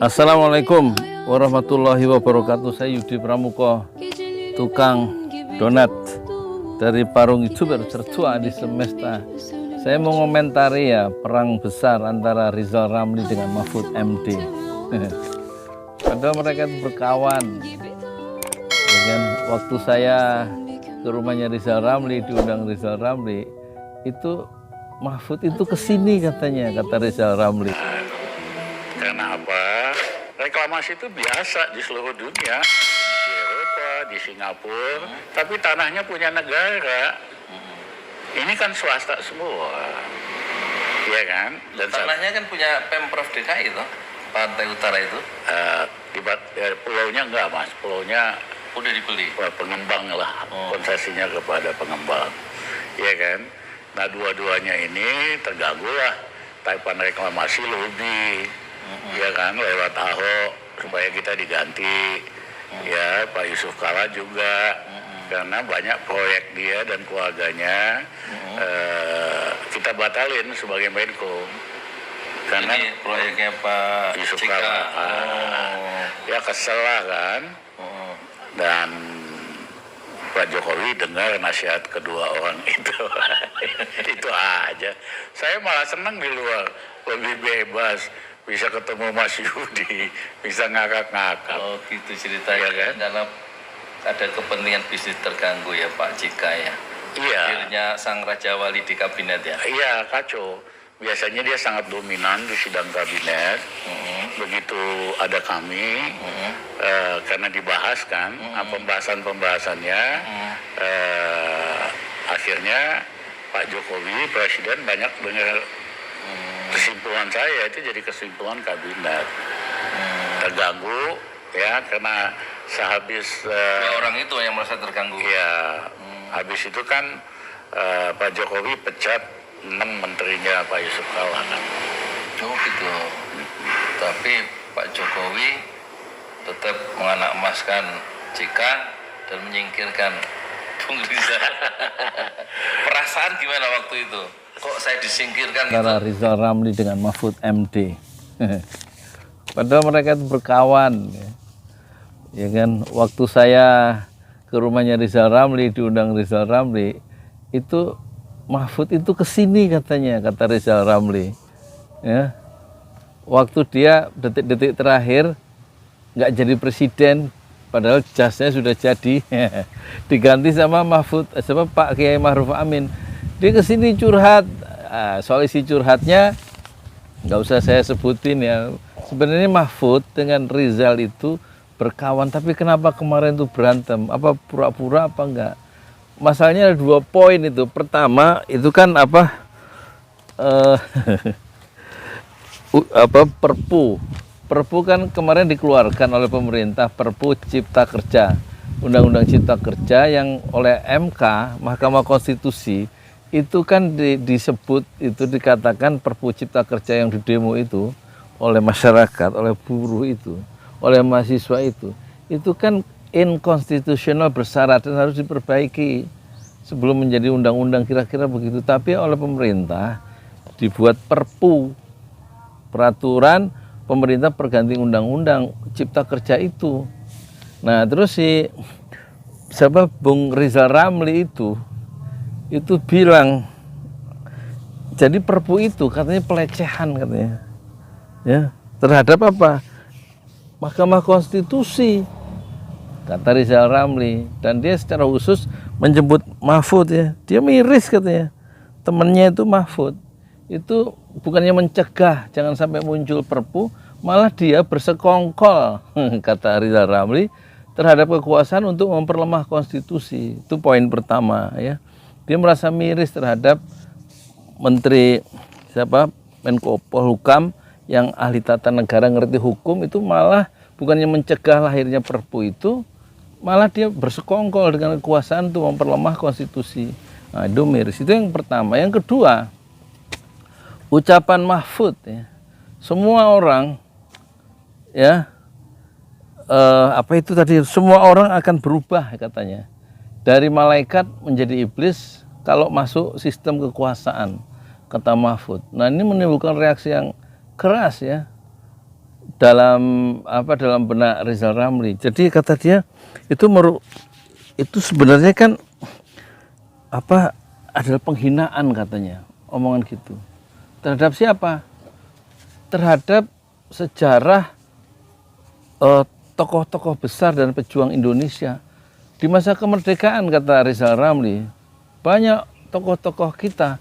Assalamualaikum warahmatullahi wabarakatuh. Saya Yudi Pramuko, tukang donat dari Parung Youtuber tertua di semesta. Saya mau komentari ya perang besar antara Rizal Ramli dengan Mahfud MD. Padahal mereka itu berkawan. Dengan waktu saya ke rumahnya Rizal Ramli, diundang Rizal Ramli, itu Mahfud itu kesini katanya, kata Rizal Ramli. Karena apa? Reklamasi itu biasa di seluruh dunia, di Eropa, di Singapura, tapi tanahnya punya negara. Ini kan swasta semua, ya kan? Dan tanahnya kan punya Pemprov DKI itu, pantai utara itu. Pulaunya enggak, Mas. Pulaunya Udah dibeli. Pengembang lah, konsesinya kepada pengembang, ya kan? Nah, dua-duanya ini terganggu lah. Taipan reklamasi lobby, ya kan, lewat Ahok supaya kita diganti, ya Pak Yusuf Kalla juga, karena banyak proyek dia dan keluarganya kita batalin sebagai Menko. Karena ini proyeknya Pak Yusuf Cika. Kalla, ya kesel lah kan, dan Pak Jokowi dengar nasihat kedua orang itu. Itu aja. Saya malah senang di luar, lebih bebas, bisa ketemu Mas Yudi, bisa ngakak-ngakak. Oh gitu ceritanya, Ya kan? karena ada kepentingan bisnis terganggu ya Pak Cika ya. Iya, Akhirnya sang Raja Wali di kabinet ya. iya kacau. Biasanya dia sangat dominan di sidang kabinet. Begitu ada kami, karena dibahas kan, pembahasan-pembahasannya, akhirnya Pak Jokowi, Presiden banyak dengar kesimpulan saya, itu jadi kesimpulan kabinet. Terganggu, ya, karena sehabis... Dua orang itu yang merasa terganggu. ya, habis itu kan Pak Jokowi pecat 6 menterinya Pak Yusuf Kalla kan. Oh gitu. Tapi Pak Jokowi tetap menganak emaskan Cika dan menyingkirkan Bung Rizal. Perasaan gimana waktu itu? Kok saya disingkirkan Antara gitu? Rizal Ramli dengan Mahfud MD. Padahal mereka itu berkawan. Ya kan, waktu saya ke rumahnya Rizal Ramli, diundang Rizal Ramli, itu Mahfud itu kesini katanya, kata Rizal Ramli. Ya, waktu dia detik-detik terakhir nggak jadi presiden, padahal jasnya sudah jadi, diganti sama Mahfud, sama Pak Kiai Ma'ruf Amin. Dia kesini curhat. Soal isi curhatnya nggak usah saya sebutin ya. Sebenarnya Mahfud dengan Rizal itu berkawan, tapi kenapa kemarin itu berantem? Apa pura-pura apa enggak? Masalahnya ada 2 poin itu. Pertama itu kan Perpu. Perpu kan kemarin dikeluarkan oleh pemerintah, Perpu Cipta Kerja, Undang-Undang Cipta Kerja yang oleh MK, Mahkamah Konstitusi, itu kan disebut, itu dikatakan Perpu Cipta Kerja yang didemo itu oleh masyarakat, oleh buruh itu, oleh mahasiswa itu kan inkonstitusional, bersyarat dan harus diperbaiki sebelum menjadi undang-undang, kira-kira begitu. Tapi oleh pemerintah dibuat Perpu, peraturan pemerintah perganti undang-undang Cipta Kerja itu. Nah terus Bung Rizal Ramli itu bilang, jadi Perpu itu katanya pelecehan katanya, ya, terhadap apa? Mahkamah Konstitusi, kata Rizal Ramli. Dan dia secara khusus menjemput Mahfud ya. Dia miris katanya. Temannya itu Mahfud. Itu bukannya mencegah jangan sampai muncul Perpu, malah dia bersekongkol, kata Rizal Ramli, terhadap kekuasaan untuk memperlemah konstitusi. Itu poin pertama ya. Dia merasa miris terhadap Menteri Menko Polhukam yang ahli tata negara, ngerti hukum, itu malah bukannya mencegah lahirnya Perpu itu, malah dia bersekongkol dengan kekuasaan untuk memperlemah konstitusi. Nah, itu miris. Itu yang pertama. Yang kedua, ucapan Mahfud ya. Semua orang ya semua orang akan berubah katanya. Dari malaikat menjadi iblis kalau masuk sistem kekuasaan, kata Mahfud. Nah, ini menimbulkan reaksi yang keras ya. dalam benak Rizal Ramli. Jadi kata dia itu sebenarnya kan adalah penghinaan katanya, omongan gitu. Terhadap siapa? Terhadap sejarah tokoh-tokoh besar dan pejuang Indonesia di masa kemerdekaan, kata Rizal Ramli. Banyak tokoh-tokoh kita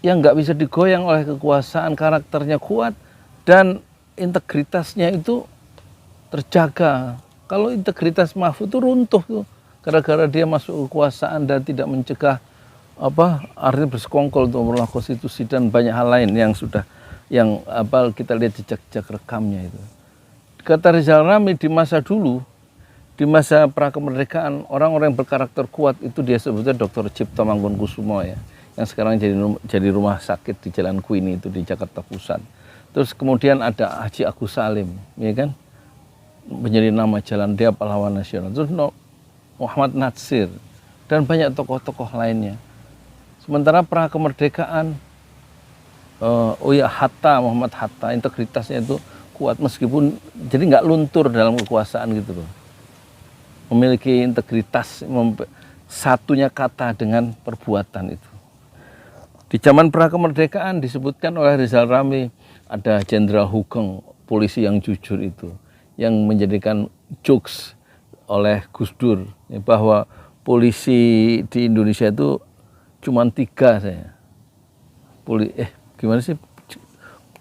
yang nggak bisa digoyang oleh kekuasaan, karakternya kuat dan integritasnya itu terjaga. Kalau integritas Mahfud itu runtuh tuh gara-gara dia masuk kekuasaan dan tidak mencegah artinya bersekongkol untuk merulah konstitusi dan banyak hal lain yang kita lihat jejak-jejak rekamnya itu. Kata Rizal Ramli, di masa dulu, di masa pra kemerdekaan, orang-orang yang berkarakter kuat itu dia sebutnya Dr. Cipto Mangkunkusumo ya, yang sekarang jadi rumah sakit di Jalan Kuini itu di Jakarta Pusat. Terus kemudian ada Haji Agus Salim, ya kan, menjadi nama jalan, dia pahlawan nasional. Terus Muhammad Natsir dan banyak tokoh-tokoh lainnya. Sementara pra kemerdekaan, Muhammad Hatta, integritasnya itu kuat meskipun jadi nggak luntur dalam kekuasaan gitu loh. Memiliki integritas, satunya kata dengan perbuatan itu. Di zaman pra kemerdekaan disebutkan oleh Rizal Ramli ada Jenderal Hugeng, polisi yang jujur itu, yang menjadikan jokes oleh Gus Dur bahwa polisi di Indonesia itu cuma 3 saya. Gimana sih?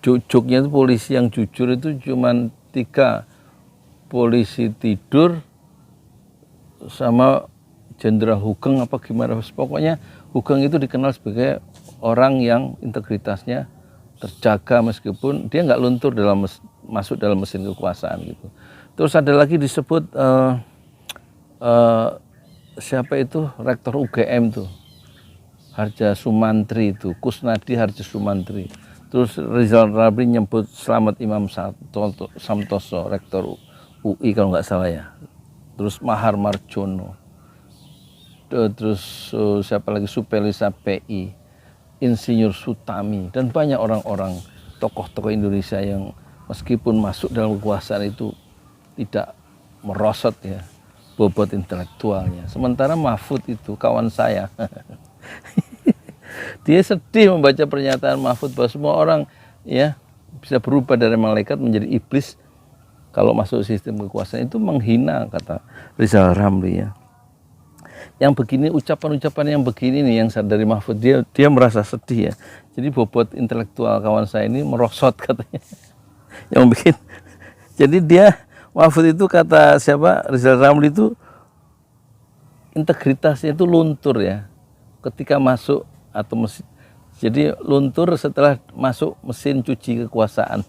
Joknya itu polisi yang jujur itu cuma 3, polisi tidur sama Jenderal Hugeng apa gimana. Pokoknya Hugeng itu dikenal sebagai orang yang integritasnya terjaga meskipun dia nggak luntur masuk dalam mesin kekuasaan gitu. Terus ada lagi disebut siapa itu rektor UGM tuh, Harja Sumantri itu, Kusnadi Harja Sumantri. Terus Rizal Ramli nyebut Slamet Imam Santoso, rektor UI kalau nggak salah ya. Terus Mahar Marjono. Terus siapa lagi, Supelisa PI, Insinyur Sutami, dan banyak orang-orang tokoh-tokoh Indonesia yang meskipun masuk dalam kekuasaan itu tidak merosot ya bobot intelektualnya. Sementara Mahfud itu kawan saya. Dia sedih membaca pernyataan Mahfud bahwa semua orang ya bisa berubah dari malaikat menjadi iblis kalau masuk sistem kekuasaan. Itu menghina, kata Rizal Ramli ya. Yang begini, ucapan-ucapan yang begini nih yang dari Mahfud, dia merasa sedih ya. Jadi bobot intelektual kawan saya ini merosot katanya. Yang bikin. Jadi Mahfud itu kata siapa, Rizal Ramli itu integritasnya itu luntur ya. Ketika masuk atau mesin, jadi luntur setelah masuk mesin cuci kekuasaan.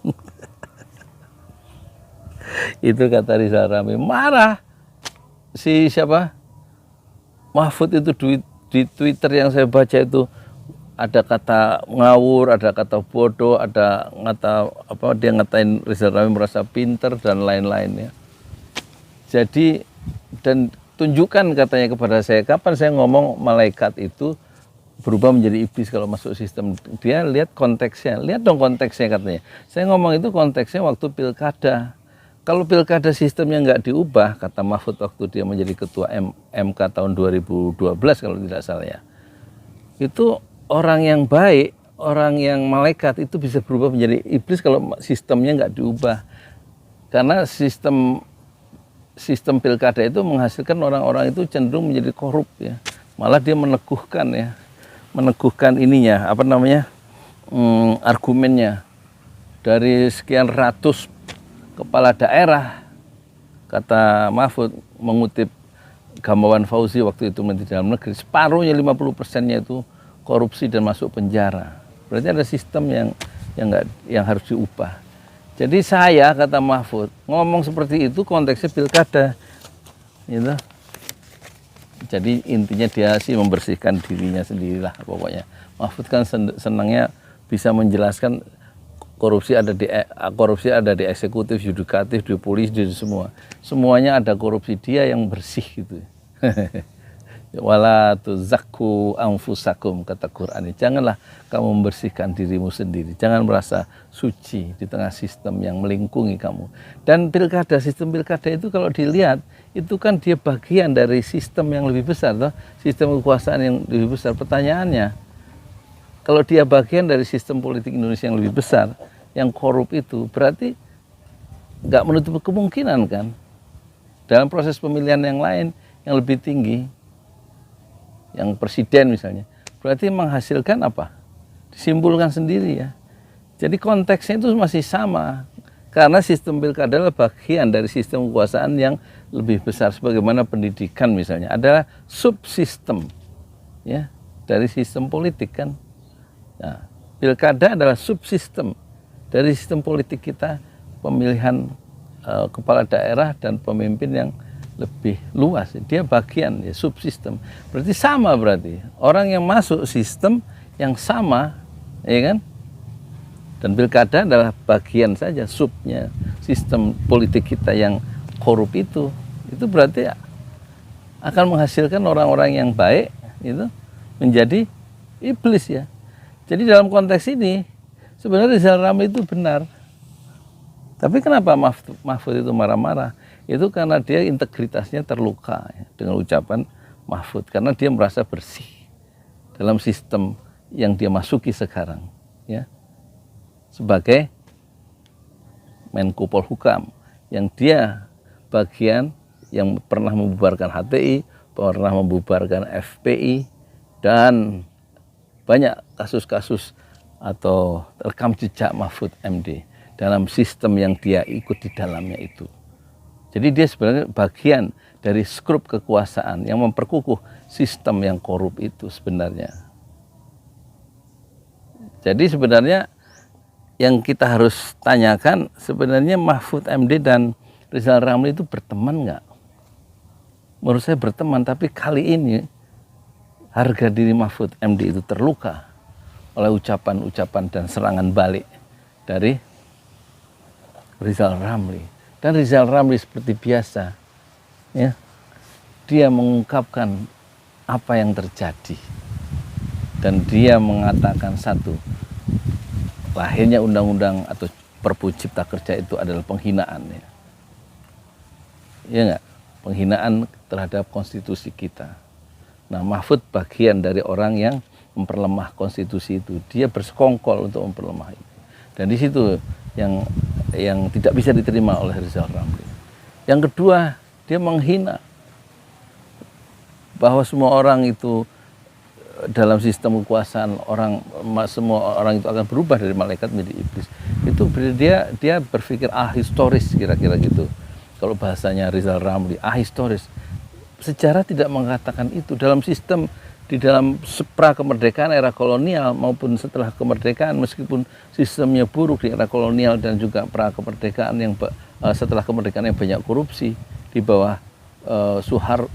Itu kata Rizal Ramli. Marah si siapa, Mahfud itu di Twitter yang saya baca itu ada kata ngawur, ada kata bodoh, ada dia ngatain Rizal Ramli merasa pinter dan lain-lainnya. Jadi dan tunjukkan katanya kepada saya kapan saya ngomong malaikat itu berubah menjadi iblis kalau masuk sistem. Dia lihat konteksnya, lihat dong konteksnya katanya. Saya ngomong itu konteksnya waktu pilkada. Kalau pilkada sistemnya nggak diubah, kata Mahfud waktu dia menjadi ketua MK tahun 2012 kalau tidak salah ya. Itu orang yang baik, orang yang malaikat itu bisa berubah menjadi iblis kalau sistemnya nggak diubah. Karena sistem pilkada itu menghasilkan orang-orang itu cenderung menjadi korup ya. Malah dia meneguhkan ininya, argumennya. Dari sekian ratus kepala daerah, kata Mahfud mengutip Gamawan Fauzi waktu itu Menteri Dalam Negeri, separuhnya 50%-nya itu korupsi dan masuk penjara. Berarti ada sistem yang harus diubah. Jadi saya, kata Mahfud, ngomong seperti itu konteksnya pilkada. Gitu. Jadi intinya dia sih membersihkan dirinya sendirilah pokoknya. Mahfud kan senangnya bisa menjelaskan korupsi ada di eksekutif, yudikatif, di polisi, di semua. Semuanya ada korupsi, dia yang bersih gitu. Wala tuzakku anfusakum, kata Quran. Janganlah kamu membersihkan dirimu sendiri. Jangan merasa suci di tengah sistem yang melingkungi kamu. Dan pilkada, sistem pilkada itu kalau dilihat, itu kan dia bagian dari sistem yang lebih besar, toh? Sistem kekuasaan yang lebih besar. Pertanyaannya, kalau dia bagian dari sistem politik Indonesia yang lebih besar, yang korup itu, berarti nggak menutup kemungkinan kan, dalam proses pemilihan yang lain yang lebih tinggi, yang presiden misalnya, berarti menghasilkan apa? Disimpulkan sendiri ya. Jadi konteksnya itu masih sama, karena sistem pilkada adalah bagian dari sistem kekuasaan yang lebih besar, sebagaimana pendidikan misalnya adalah subsistem ya dari sistem politik kan. Nah, pilkada adalah subsistem dari sistem politik kita, pemilihan kepala daerah dan pemimpin yang lebih luas. Dia bagian ya, subsistem. Berarti sama, berarti orang yang masuk sistem yang sama, ya kan? Dan pilkada adalah bagian saja subnya sistem politik kita yang korup itu berarti akan menghasilkan orang-orang yang baik itu menjadi iblis ya. Jadi dalam konteks ini sebenarnya Rizal Ramli itu benar. Tapi kenapa Mahfud itu marah-marah? Itu karena dia integritasnya terluka ya, dengan ucapan Mahfud, karena dia merasa bersih dalam sistem yang dia masuki sekarang ya, sebagai Menko Polhukam, yang dia bagian yang pernah membubarkan HTI, pernah membubarkan FPI, dan banyak kasus-kasus atau rekam jejak Mahfud MD dalam sistem yang dia ikut di dalamnya itu. Jadi dia sebenarnya bagian dari skrup kekuasaan yang memperkukuh sistem yang korup itu sebenarnya. Jadi sebenarnya yang kita harus tanyakan, sebenarnya Mahfud MD dan Rizal Ramli itu berteman nggak? Menurut saya berteman, tapi kali ini harga diri Mahfud MD itu terluka oleh ucapan-ucapan dan serangan balik dari Rizal Ramli. Dan Rizal Ramli seperti biasa, ya, dia mengungkapkan apa yang terjadi. Dan dia mengatakan satu, lahirnya undang-undang atau Perpu Cipta Kerja itu adalah penghinaan. Ya, ya enggak? Penghinaan terhadap konstitusi kita. Nah, Mahfud bagian dari orang yang memperlemah konstitusi itu. Dia bersekongkol untuk memperlemah itu. Dan di situ yang tidak bisa diterima oleh Rizal Ramli. Yang kedua, dia menghina bahwa semua orang itu dalam sistem kekuasaan, semua orang itu akan berubah dari malaikat menjadi iblis. Itu dia berpikir ahistoris, kira-kira gitu. Kalau bahasanya Rizal Ramli, ahistoris. Sejarah tidak mengatakan itu. Dalam sistem, di dalam pra kemerdekaan era kolonial maupun setelah kemerdekaan, meskipun sistemnya buruk di era kolonial dan juga pra kemerdekaan yang setelah kemerdekaan yang banyak korupsi di bawah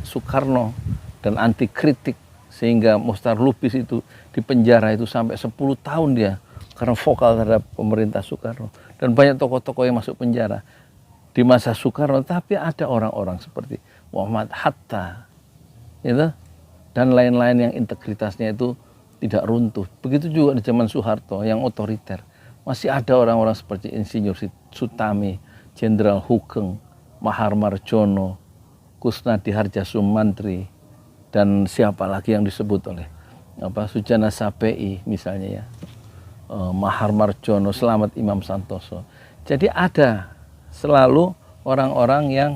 Soekarno dan anti kritik, sehingga Mustar Lubis itu dipenjara itu sampai 10 tahun dia karena vokal terhadap pemerintah Soekarno, dan banyak tokoh-tokoh yang masuk penjara di masa Soekarno. Tapi ada orang-orang seperti Muhammad Hatta gitu, dan lain-lain yang integritasnya itu tidak runtuh. Begitu juga di zaman Soeharto yang otoriter. Masih ada orang-orang seperti Insinyur Sutami, Jenderal Hugeng, Mahar Marjono, Kusnadi Harjasumantri, dan siapa lagi yang disebut oleh Sujana Sapei misalnya ya, Mahar Marjono, Slamet Imam Santoso. Jadi ada selalu orang-orang yang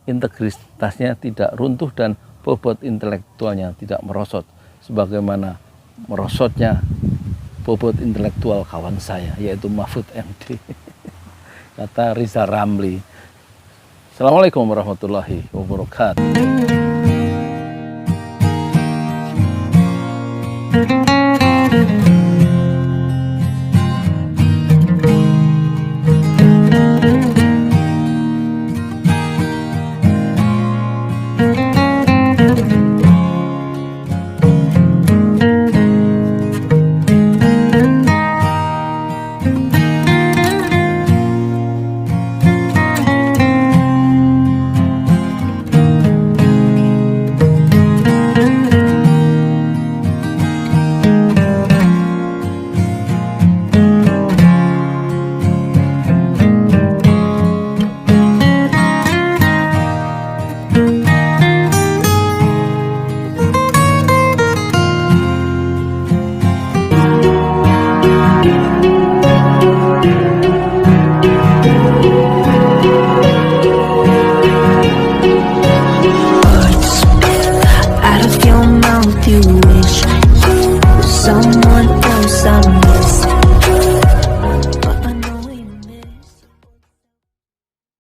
integritasnya tidak runtuh dan bobot intelektualnya tidak merosot sebagaimana merosotnya bobot intelektual kawan saya, yaitu Mahfud MD. Kata Rizal Ramli. Assalamualaikum warahmatullahi wabarakatuh.